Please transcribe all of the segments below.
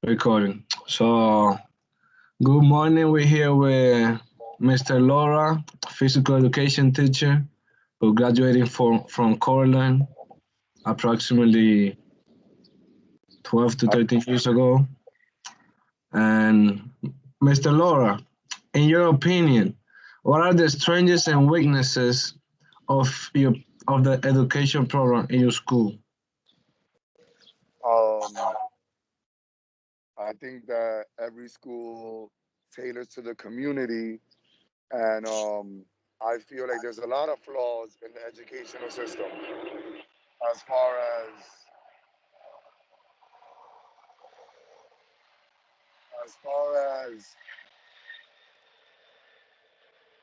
Recording. So, good morning. We're here with Mr. Lora, physical education teacher who graduated from Cortland approximately 12 to Uh, 13 years ago. And Mr. Lora, in your opinion, what are the strengths and weaknesses of your of the education program in your school? Um, I think that every school tailors to the community, and I feel like there's a lot of flaws in the educational system as far as far as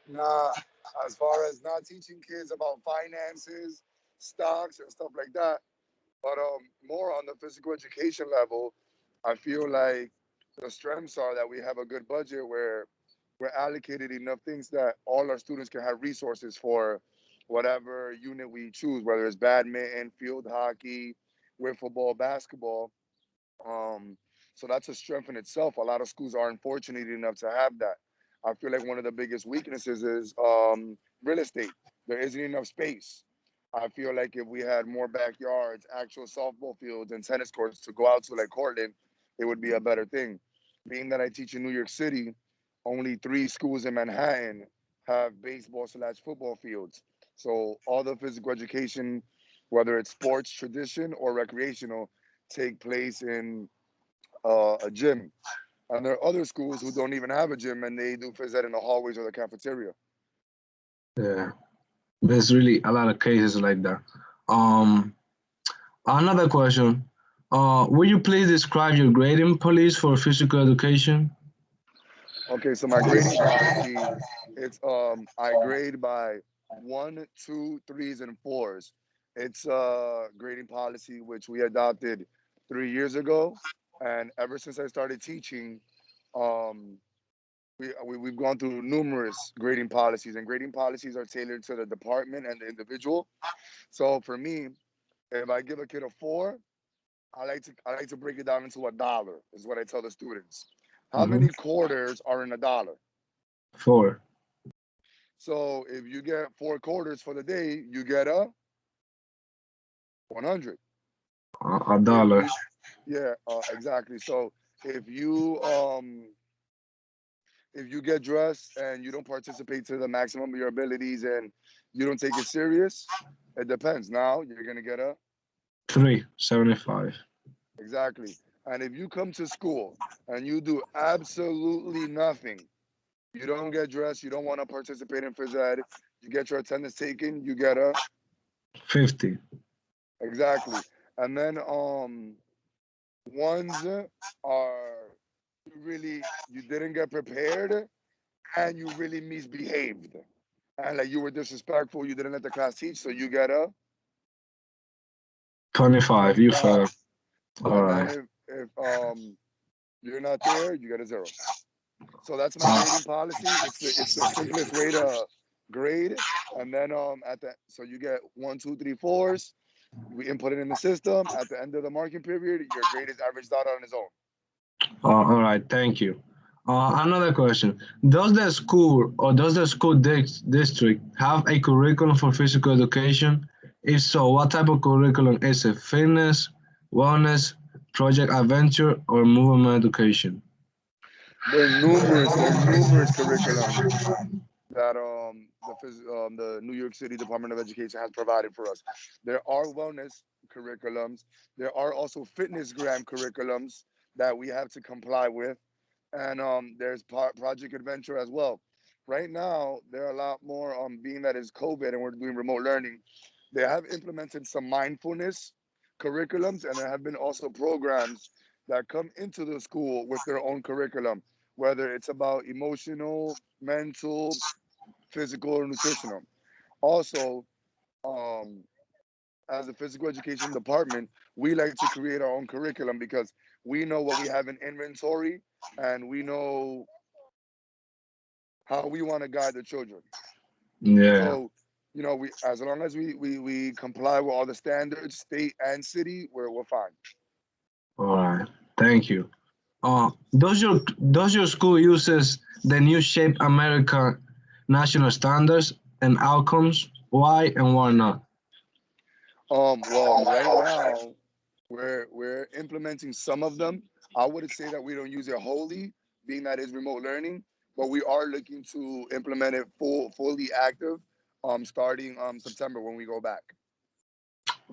not not teaching kids about finances, stocks, and stuff like that. But more on the physical education level, I feel like the strengths are that we have a good budget where we're allocated enough things that all our students can have resources for whatever unit we choose, whether it's badminton, field hockey, wiffle ball, basketball. Um, so that's a strength in itself. A lot of schools aren't fortunate enough to have that. I feel like one of the biggest weaknesses is real estate. There isn't enough space. I feel like if we had more backyards, actual softball fields, and tennis courts to go out to like Cortland, it would be a better thing. Being that I teach in New York City, only three schools in Manhattan have baseball/football fields. So all the physical education, whether it's sports, tradition, or recreational, take place in a gym. And there are other schools who don't even have a gym and they do phys ed in the hallways or the cafeteria. Yeah, there's really a lot of cases like that. Um, Another question. Will you please describe your grading policy for physical education? Okay, so my grading policy, it's I grade by one, two, threes, and fours. It's a grading policy which we adopted 3 years ago, and ever since I started teaching, um, we've gone through numerous grading policies, and grading policies are tailored to the department and the individual. So for me, if I give a kid a four, I like to break it down into a dollar. Is what I tell the students. How Hmm. many quarters are in a dollar? Four. So if you get four quarters for the day, you get a 100. A If dollar. you, yeah, exactly. So if you um if you get dressed and you don't participate to the maximum of your abilities and you don't take it serious, it depends. Now you're gonna get a 3.75. exactly. And if you come to school and you do absolutely nothing, you don't get dressed, you don't want to participate in phys ed, you get your attendance taken, you get a 50. exactly. And then ones are you didn't get prepared and you really misbehaved. And like you were disrespectful, you didn't let the class teach, so you get a 25. You 25. fail. All And then right. if you're not there, you get a zero. So that's my Uh, grading policy. It's the simplest way to grade. And then at the so you get one, two, three, fours. We input it in the system. At the end of the marking period, your grade is averaged out on its own. all right. Thank you. Another question. Does the school district have a curriculum for physical education? If so, what type of curriculum is it? Fitness, wellness, project adventure, or movement education? There's numerous curriculums that the New York City Department of Education has provided for us. There are wellness curriculums. There are also fitness gram curriculums that we have to comply with, and there's Project Adventure as well. Right now, there are a lot more. Being that it's COVID and we're doing remote learning, they have implemented some mindfulness curriculums, and there have been also programs that come into the school with their own curriculum, whether it's about emotional, mental, physical, or nutritional. Also, um, as a physical education department, we like to create our own curriculum because we know what we have in inventory and we know how we want to guide the children. Yeah. So, we as long as we comply with all the standards, state and city, we're fine. All right. Thank you. Does your school uses the new Shape America national standards and outcomes? Why and why not? Well, right now we're implementing some of them. I wouldn't say that we don't use it wholly, being that it's remote learning, but we are looking to implement it fully active, starting September when we go back.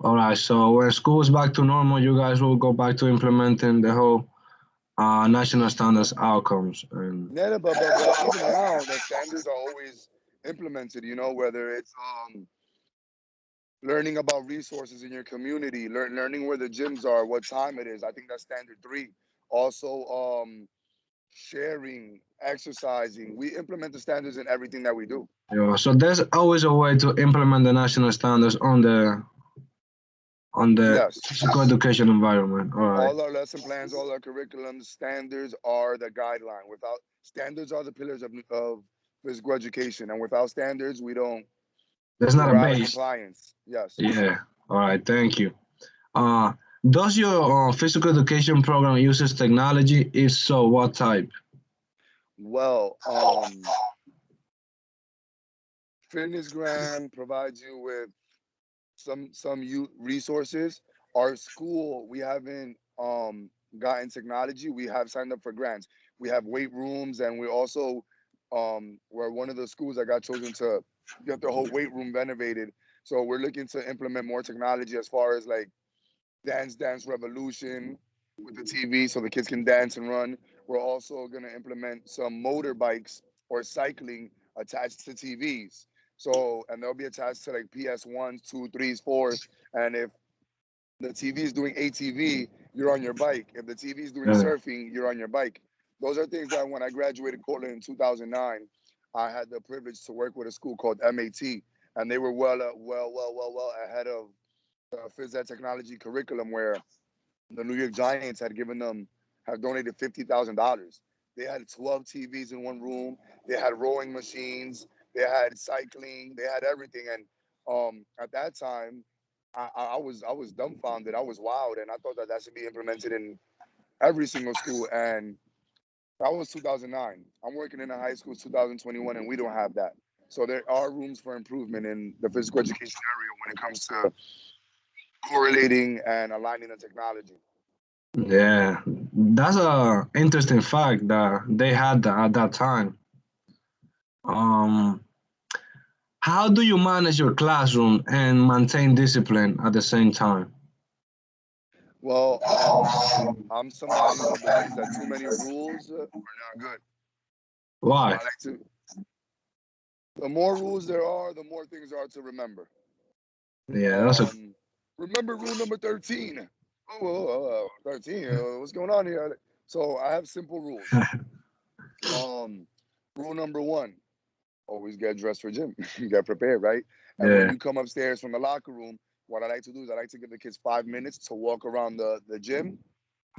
All right. So when school is back to normal, you guys will go back to implementing the whole national standards outcomes. And Yeah, but even now the standards are always implemented. Whether it's learning about resources in your community, learning where the gyms are, what time it is. I think that's standard three. Also, sharing, exercising. We implement the standards in everything that we do. yeah, so there's always a way to implement the national standards on the Yes. physical education environment. All right. All our lesson plans, all our curriculums, standards are the guideline. Without standards are the pillars of physical education. And without standards, That's not a we're out of base. compliance. Yes. Yeah. All right. Thank you. Uh, does your physical education program uses technology? If so, what type? Well, FitnessGram provides you with some resources. Our school, we haven't gotten technology. We have signed up for grants. We have weight rooms, and we also we're one of the schools that got chosen to get the whole weight room renovated. So we're looking to implement more technology as far as like Dance Revolution with the TV so the kids can dance and run. We're also going to implement some motorbikes or cycling attached to TVs. So, and they'll be attached to like PS1s, 2, 3s, 4s. And if the TV is doing ATV, you're on your bike. If the TV is doing Yeah. surfing, you're on your bike. Those are things that when I graduated Cortland in 2009, I had the privilege to work with a school called MAT, and they were well ahead of the phys ed technology curriculum where the New York Giants had donated $50,000. They had 12 TVs in one room. They had rowing machines. They had cycling. They had everything. And at that time, I was dumbfounded. I was wowed, and I thought that should be implemented in every single school. And that was 2009. I'm working in a high school 2021, and we don't have that. So there are rooms for improvement in the physical education area when it comes to correlating and aligning the technology. Yeah, that's a interesting fact that they had that at that time. Um, how do you manage your classroom and maintain discipline at the same time? Well, I'm somebody who believes that too many rules are not good. Why? I like to. The more rules there are, the more things are to remember. Yeah, that's a Um, Remember rule number 13. 13. What's going on here? So I have simple rules. Um, Rule number one: always get dressed for gym. Get prepared, right? And when yeah. you come upstairs from the locker room, what I like to do is I like to give the kids 5 minutes to walk around the gym.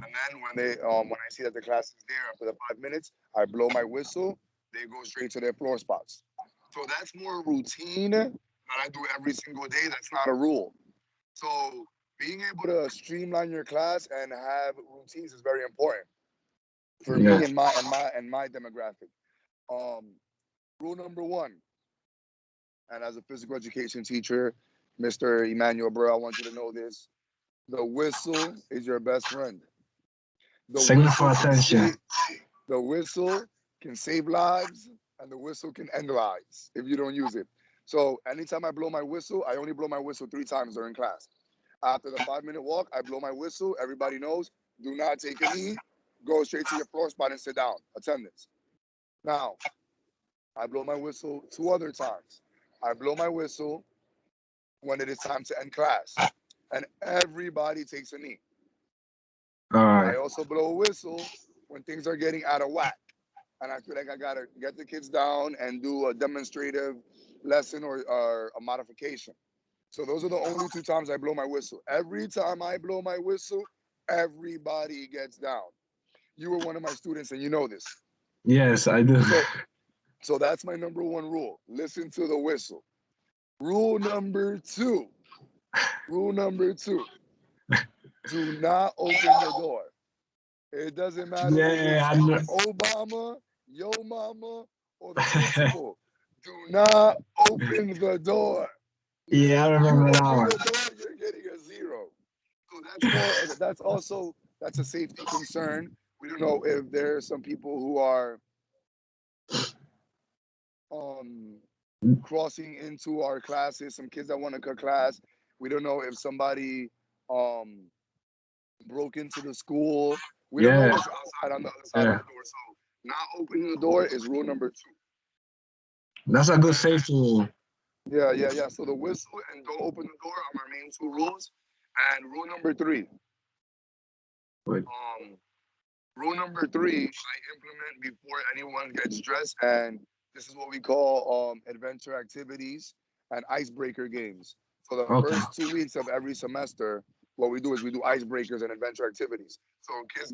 And then when I see that the class is there after the 5 minutes, I blow my whistle. They go straight to their floor spots. So that's more routine that I do every single day. That's not a rule. So being able to streamline your class and have routines is very important for Yeah. me and my demographic. Um, Rule number one, and as a physical education teacher, Mr. Emmanuel Burr, I want you to know this: the whistle is your best friend. The Signal for whistle can attention. save The whistle can save lives, and the whistle can end lives if you don't use it. So anytime I blow my whistle, I only blow my whistle 3 times during class. After the 5 minute walk, I blow my whistle. Everybody knows, do not take a knee. Go straight to your floor spot and sit down. Attendance. Now, I blow my whistle 2 other times. I blow my whistle when it is time to end class, and everybody takes a knee. All I right. also blow a whistle when things are getting out of whack, and I feel like I gotta get the kids down and do a demonstrative lesson or a modification. So those are the only 2 times I blow my whistle. Every time I blow my whistle, everybody gets down. You were one of my students, and you know this. Yes, I do. So, so that's my number one rule. Listen to the whistle. Rule number two. Rule number two. Do not open the door. It doesn't matter if Yeah, it's I know. Obama, yo mama, or the principal. Do not open the door. Yeah, I If you remember that open one. the door, you're getting a zero. So that's more. That's also that's a safety concern. We don't know if there are some people who are um, crossing into our classes. Some kids that want to cut class. We don't know if somebody um, broke into the school. We don't know Yeah, what's outside on the other side of yeah. the door. So not opening the door is rule number two. That's a good safety rule. Yeah. So the whistle and don't open the door are my main two rules. And rule number three. Wait. Um, Rule number three, I implement before anyone gets dressed, and this is what we call adventure activities and icebreaker games. For the Okay. first 2 weeks of every semester, what we do is we do icebreakers and adventure activities. So kids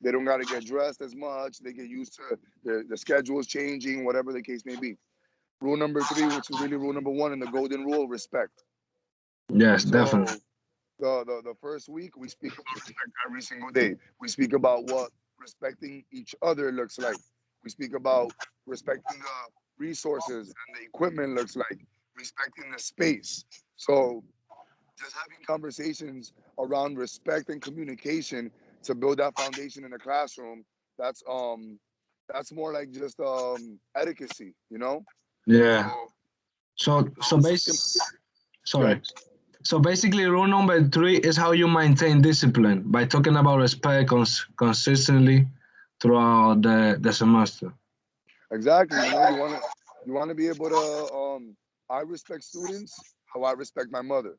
they don't got to get dressed as much. They get used to the schedules changing, whatever the case may be. Rule number three, which is really rule number one in the golden rule, respect. Yes, definitely. So the first week we speak about respect every single day. We speak about what respecting each other looks like. We speak about respecting the resources and the equipment looks like, respecting the space. So just having conversations around respect and communication to build that foundation in the classroom, that's that's more like just etiquette, you know? So Yeah. So also yeah. sorry. So basically, rule number three is how you maintain discipline by talking about respect consistently throughout the semester. Exactly. You want to be able to I respect students how I respect my mother.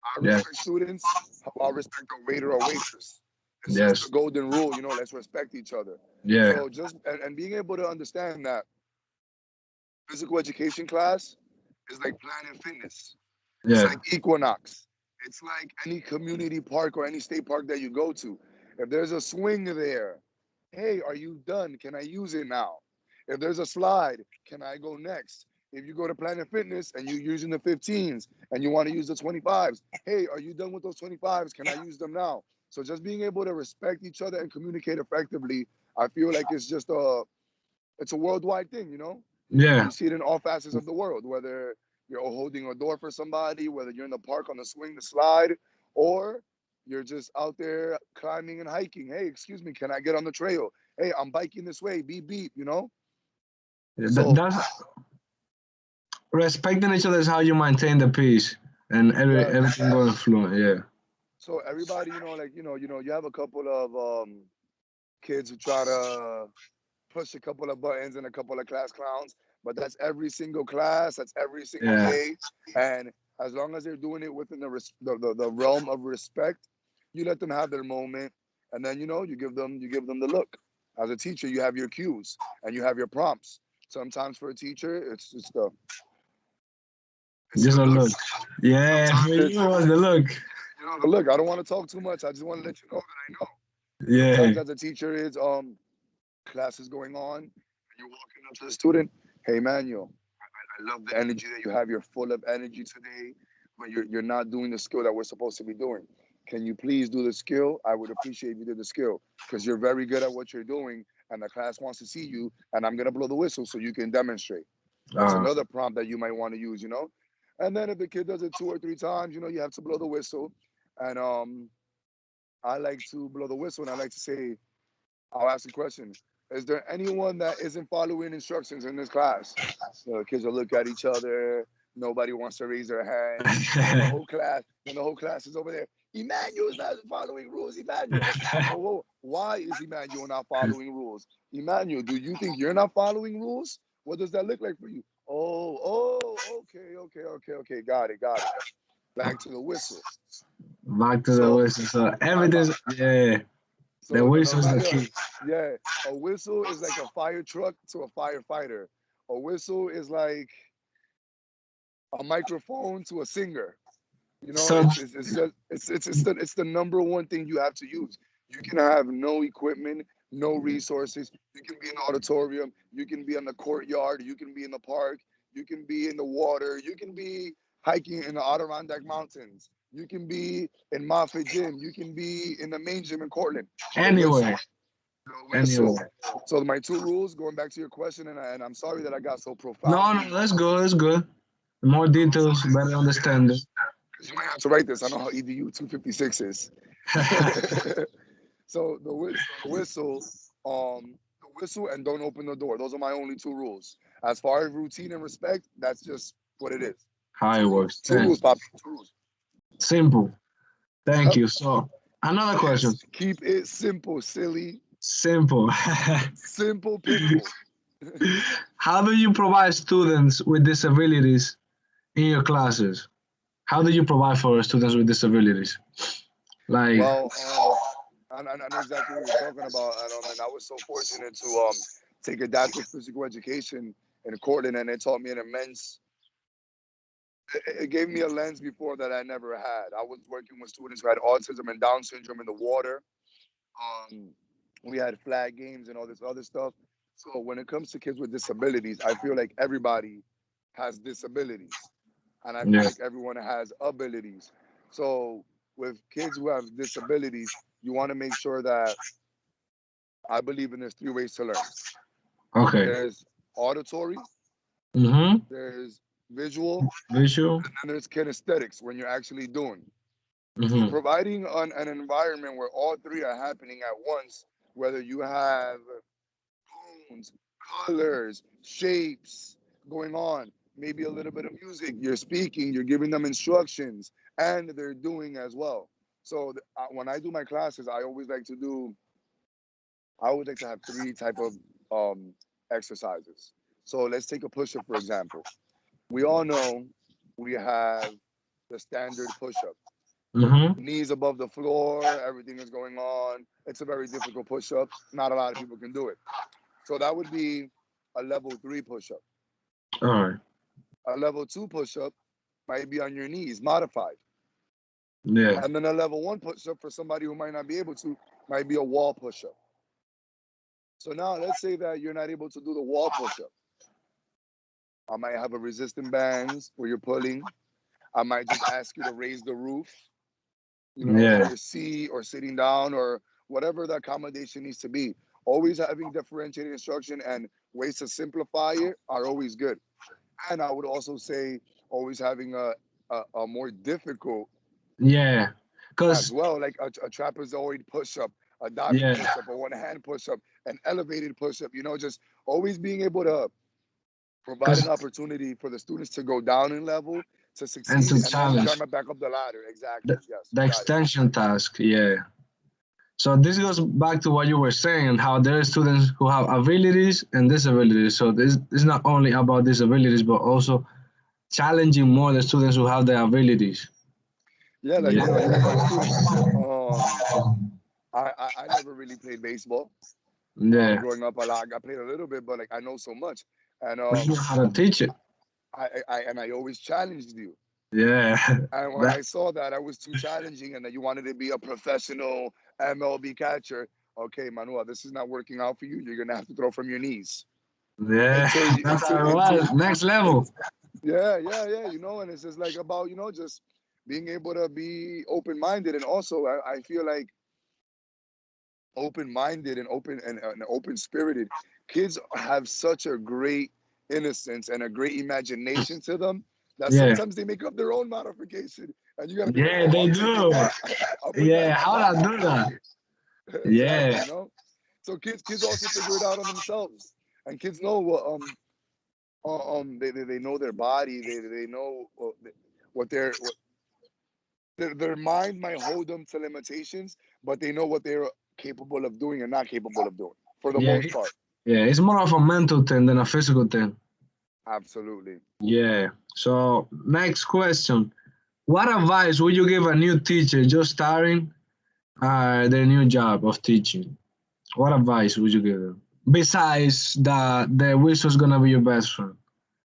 I respect Yes. students how I respect a waiter or waitress. It's just the Yes. golden rule, let's respect each other. Yeah. So just and being able to understand that physical education class is like Planet Fitness. It's Yeah. like Equinox. It's like any community park or any state park that you go to. If there's a swing there, hey, are you done? Can I use it now? If there's a slide, can I go next? If you go to Planet Fitness and you're using the 15s and you want to use the 25s, hey, are you done with those 25s? Can I use them now? So just being able to respect each other and communicate effectively, I feel like it's a worldwide thing, Yeah. you see it in all facets of the world, whether you're holding a door for somebody, whether you're in the park on the swing, the slide, or you're just out there climbing and hiking. Hey, excuse me, can I get on the trail? Hey, I'm biking this way. Beep beep. So That's respecting each other is how you maintain the peace and yes. everything going fluent. Yeah. So everybody, you have a couple of kids who try to push a couple of buttons and a couple of class clowns, but that's every single class, that's every single Yeah. day, and as long as they're doing it within the realm of respect, you let them have their moment, and then you give them the look. As a teacher, you have your cues and you have your prompts. Sometimes for a teacher, it's Just the a look. look. Yeah, Sometimes for it's you it was the look. the look. I don't want to talk too much. I just want to let you know that I know. Yeah. Sometimes as a teacher, it's class is going on, and you're walking up to the student. Hey, Manuel, I love the energy that you have. You're full of energy today, but you're not doing the skill that we're supposed to be doing. Can you please do the skill? I would appreciate if you did the skill because you're very good at what you're doing, and the class wants to see you. And I'm gonna blow the whistle so you can demonstrate. That's Uh, another prompt that you might want to use. And then if the kid does it 2 or 3 times, you have to blow the whistle. And I like to blow the whistle, and I like to say, I'll ask a question. Is there anyone that isn't following instructions in this class? The kids will look at each other. Nobody wants to raise their hand. Then the whole class is over there. Emmanuel is not following rules. Emmanuel. Whoa. Why is Emmanuel not following rules? Emmanuel, do you think you're not following rules? What does that look like for you? Okay. Got it. Back to the whistle. Back to the So whistle. So I'm everything's yeah. The So no, whistle's the Mario, key. yeah, a whistle is like a fire truck to a firefighter. A whistle is like a microphone to a singer. So It's just it's the number one thing you have to use. You can have no equipment, no resources. You can be in the auditorium. You can be in the courtyard. You can be in the park. You can be in the water. You can be hiking in the Adirondack Mountains. You can be in Moffitt Gym. You can be in the main gym in Cortland. The whistle. Anyway, The whistle. anyway. So my two rules, going back to your question, and I'm sorry that I got so profound. No, no, that's good. That's good. More details, better understanding. You might have to write this. I know how EDU 256 is. So the whistle, and don't open the door. Those are my only two rules. As far as routine and respect, that's just what it is. How it Two rules. works. Two rules, Pop. Two rules. Simple. Thank Yep. you. So another question. Keep it simple, silly. Simple. Simple, pitbull. How do you provide students with disabilities in your classes? How do you provide for students with disabilities? Like, Well, I know exactly what you're talking about, and I was so fortunate to take adaptive physical education in Cortland, and it taught me an immense. It gave me a lens before that I never had. I was working with students who had autism and Down syndrome in the water. Um, we had flag games and all this other stuff. So when it comes to kids with disabilities, I feel like everybody has disabilities, and I feel yeah, like everyone has abilities. So with kids who have disabilities, you want to make sure that I believe in there's three ways to learn. okay. There's auditory, Mm-hmm. there's visual, Visual. and there's kinesthetics when you're actually doing. So Mm-hmm. providing an environment where all three are happening at once, whether you have tones, colors, shapes going on, maybe a little bit of music, you're speaking, you're giving them instructions, and they're doing as well. So when I do my classes, I always like to have three type of exercises. So let's take a push-up, for example. We all know we have the standard push-up. Mm-hmm. Knees above the floor, everything is going on. It's a very difficult push-up. Not a lot of people can do it. So that would be a level 3 push-up. All right. A level 2 push-up might be on your knees, modified. Yeah. And then a level 1 push-up for somebody who might not be able to might be a wall push-up. So now let's say that you're not able to do the wall push-up. I might have a resistant bands where you're pulling. I might just ask you to raise the roof, in Yeah. your seat or sitting down or whatever the accommodation needs to be. Always having differentiated instruction and ways to simplify it are always good. And I would also say always having a more difficult Yeah. as Cause well, like a trapezoid push-up, a diving yeah, push-up, a one-hand push-up, an elevated push-up, just always being able to provide cause an opportunity for the students to go down in level, to and succeed, to and then challenge climb back up the ladder. Exactly. the, Yes, the you got it. extension task. Yeah. So this goes back to what you were saying, how there are students who have abilities and disabilities. So this is not only about disabilities, but also challenging more the students who have the abilities. Yeah, like Yeah. you find students. I never really played baseball. Yeah. Growing up, I played a little bit, but like I know so much, and But you know how to teach it. I always challenged you. Yeah. And when That, I saw that I was too challenging and that you wanted to be a professional MLB catcher, okay, Manuel, this is not working out for you. You're gonna have to throw from your knees yeah. until you That's how it was. Next it, level. yeah. And it's just like about just being able to be open minded, and also I feel like open minded and open spirited kids have such a great innocence and a great imagination to them that Yeah. sometimes they make up their own modification, and you got to be like, Yeah, oh, they I'll take do. that. I'll put that Yeah. in my How did I pocket. do that? Exactly. Yeah. So kids also figure it out on themselves, and kids know what they know their body. They know what their mind might hold them to limitations, but they know what they're capable of doing and not capable of doing for the Yeah. most part. Yeah. It's more of a mental thing than a physical thing. Absolutely. Yeah. So next question. What advice would you give a new teacher just starting their new job of teaching? What advice would you give them? Besides that, the whistle's gonna be your best friend.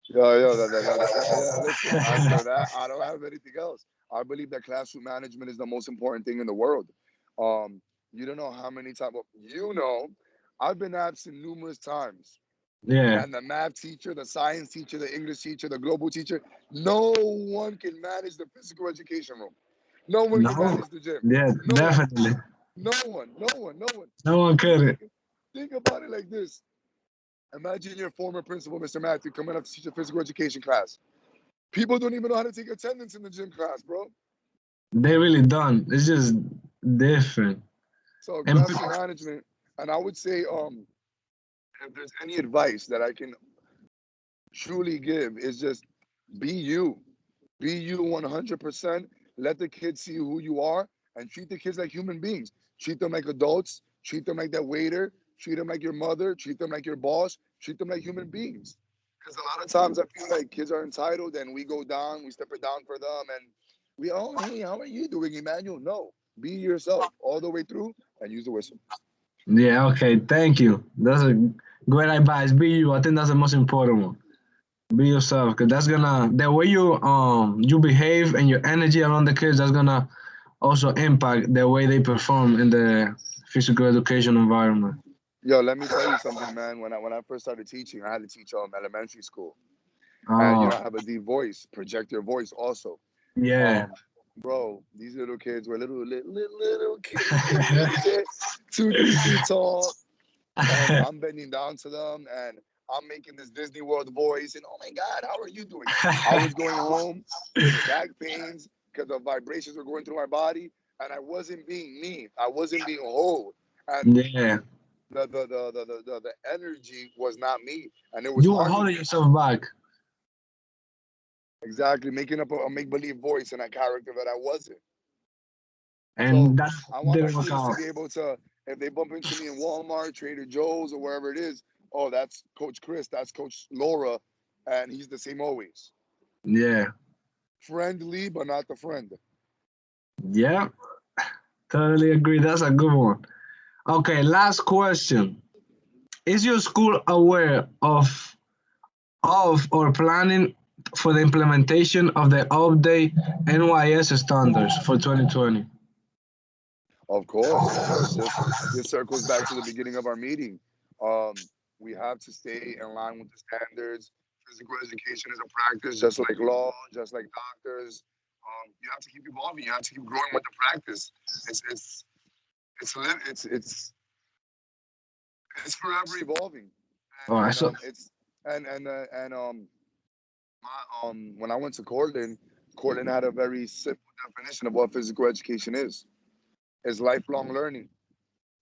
Yeah. Listen, after that, I don't have anything else. I believe that classroom management is the most important thing in the world. Um, you don't know how many times. I've been absent numerous times, Yeah. and the math teacher, the science teacher, the English teacher, the global teacher, no one can manage the physical education room. No one can No. manage the gym. Yeah, No one. definitely. No one. No one. No one. No one Think, could. think, think about it like this. Imagine your former principal, Mr. Matthew, coming up to teach a physical education class. People don't even know how to take attendance in the gym class, bro. They really don't. It's just different. So And aggressive management, and I would say, if there's any advice that I can truly give, is just be you. Be you 100%. Let the kids see who you are and treat the kids like human beings. Treat them like adults. Treat them like their waiter. Treat them like your mother. Treat them like your boss. Treat them like human beings. Because a lot of times I feel like kids are entitled and we go down, we step it down for them, and oh, hey, how are you doing, Emmanuel? No, be yourself all the way through and use the whistle. yeah, okay, thank you. That's a great advice. Be you. I think that's the most important one. Be yourself, because that's gonna the way you behave and your energy around the kids. That's gonna also impact the way they perform in the physical education environment. Yo, let me tell you something, man. When I first started teaching, I had to teach elementary school, and Oh, I have a deep voice, project your voice also. yeah. Bro, these little kids were little kitty kids, 2, 3 feet tall, and I'm bending down to them, and I'm making this Disney World voice, and oh my God, how are you doing? I was going home with back pains because the vibrations were going through my body, and I wasn't being me. I wasn't being whole, and Yeah. the energy was not me, and it was You were harming holding me. yourself back, Exactly, making up a make believe voice and a character that I wasn't. So and that I want my didn't work students to out. be able to, if they bump into me in Walmart, Trader Joe's, or wherever it is, oh, that's Coach Chris, that's Coach Lora, and he's the same always. Yeah. Friendly, but not the friend. Yeah. Totally agree. That's a good one. Okay, last question. Is your school aware of or planning for the implementation of the update NYS standards for 2020? Of course, of course. This circles back to the beginning of our meeting. We have to stay in line with the standards. Physical education is a practice, just like law, just like doctors. You have to keep evolving. You have to keep growing with the practice. It's it's it's it's forever evolving. All right, And so it's and my, when I went to Cortland, Cortland had a very simple definition of what physical education is. It's lifelong learning.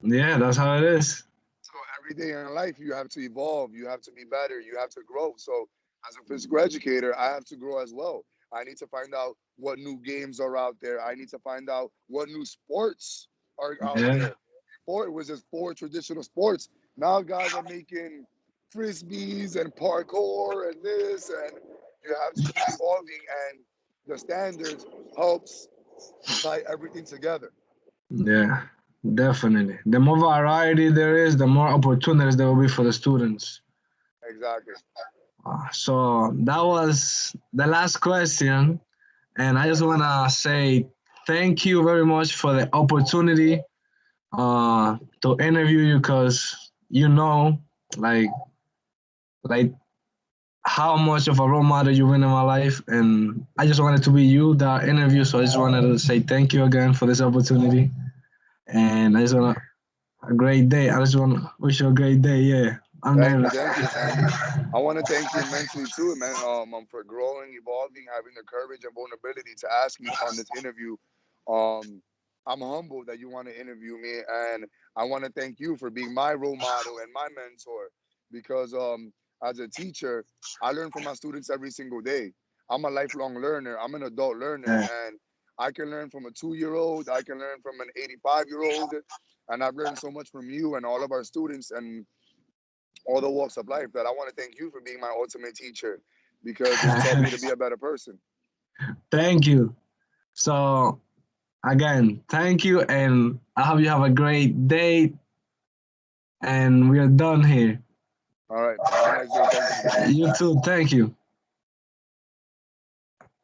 yeah, that's how it is. So every day in life, you have to evolve. You have to be better. You have to grow. So as a physical educator, I have to grow as well. I need to find out what new games are out there. I need to find out what new sports are out Yeah, there. Before it was just four traditional sports. Now guys are making frisbees and parkour and this, and you have to keep evolving. And the standards helps tie everything together. yeah, definitely. The more variety there is, the more opportunities there will be for the students. Exactly. So that was the last question, and I just wanna say thank you very much for the opportunity to interview you, because like like how much of a role model you've been in my life, and I just wanted to be you that interview. So I just wanted to say thank you again for this opportunity, and I just want a great day. I just want to wish you a great day. Yeah, I'm nervous. Thank you, and I want to thank you immensely too, man, for growing, evolving, having the courage and vulnerability to ask me on this interview. Um, I'm humbled that you want to interview me, and I want to thank you for being my role model and my mentor. Because as a teacher, I learn from my students every single day. I'm a lifelong learner. I'm an adult learner, Yeah. and I can learn from a 2-year-old. I can learn from an 85-year-old, and I've learned so much from you and all of our students and all the walks of life that I want to thank you for being my ultimate teacher because it's taught me to be a better person. Thank you. So again, thank you, and I hope you have a great day. And we are done here. All right. Have a nice day. Thank you. You too. Thank you.